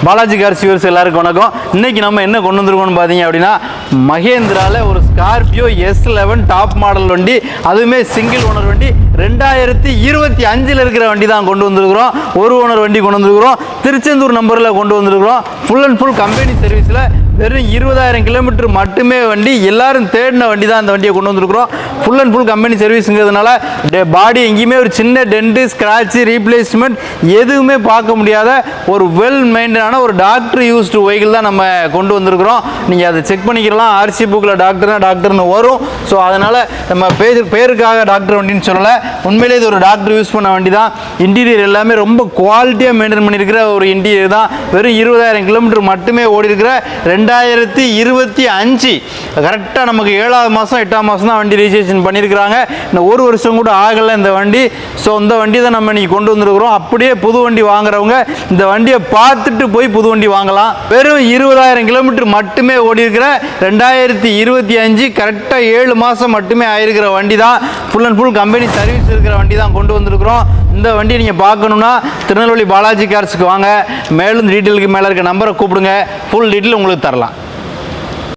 Balaji cars viewers எல்லாருக்கும் வணக்கம். இன்னைக்கு நம்ம என்ன கொண்டு வந்திருக்கோம்னு பார்த்தீங்க அப்படின்னா மகேந்திராவில் ஒரு ஸ்கார்பியோ S11 டாப் மாடல் வண்டி, அதுவுமே சிங்கிள் ஓனர் வண்டி. 2025 இருக்கிற வண்டி தான் கொண்டு வந்திருக்கிறோம். ஒரு ஓனர் வண்டி கொண்டு வந்திருக்கிறோம். திருச்செந்தூர் நம்பரில் கொண்டு வந்திருக்கிறோம். ஃபுல் அண்ட் ஃபுல் கம்பெனி சர்வீஸில் வெறும் 20,000 கிலோமீட்டர் மட்டுமே வண்டி. எல்லாரும் தேடின வண்டி தான் இந்த வண்டியை கொண்டு வந்திருக்கிறோம். ஃபுல் அண்ட் ஃபுல் கம்பெனி சர்வீஸுங்கிறதுனால பாடி எங்கேயுமே ஒரு சின்ன டென்ட்டு ஸ்க்ராட்சு ரீப்ளேஸ்மெண்ட் எதுவுமே பார்க்க முடியாத ஒரு வெல் மெயின்டெனான ஒரு டாக்டர் யூஸ்டு வெஹிக்கிள் தான் நம்ம கொண்டு வந்திருக்கிறோம். நீங்கள் அதை செக் பண்ணிக்கலாம். ஆர்சி புக்கில் டாக்டர்னு வரும். ஸோ அதனால் நம்ம பேருக்காக டாக்டர் வண்டின்னு சொல்லலை, உண்மையிலே இது ஒரு டாக்டர் யூஸ் பண்ண வண்டி தான். இன்டீரியர் எல்லாமே ரொம்ப குவாலிட்டியாக மெயின்டைன் பண்ணியிருக்கிற ஒரு இன்டீரியர் தான். வெறும் 20,000 கிலோமீட்டர் மட்டுமே ஓடி இருக்கிற 2025 கரெக்டாக நமக்கு 7ஆவது மாதம் 8ஆம் மாதம் தான் வண்டி ரிஜிஸ்ட்ரேஷன் பண்ணியிருக்கிறாங்க. இந்த ஒரு வருஷம் கூட ஆகலை இந்த வண்டி. ஸோ இந்த வண்டி தான் நம்ம இன்னைக்கு கொண்டு வந்திருக்கிறோம். அப்படியே புது வண்டி வாங்குறவங்க இந்த வண்டியை பார்த்துட்டு போய் புது வண்டி வாங்கலாம். வெறும் 20,000 கிலோமீட்டர் மட்டுமே ஓடி இருக்கிற 2025 கரெக்டாக 7 மாதம் மட்டுமே ஆயிருக்கிற வண்டி தான். Full and full company service இருக்கிற வண்டி தான் கொண்டு வந்திருக்கிறோம். இந்த வண்டியை நீங்கள் பார்க்கணுன்னா திருநெல்வேலி பாலாஜி கார்ஸுக்கு வாங்க. மேலும் டீட்டெயிலுக்கு மேலே இருக்க நம்பரை கூப்பிடுங்க. ஃபுல் டீட்டெயில் உங்களுக்கு தரலாம்.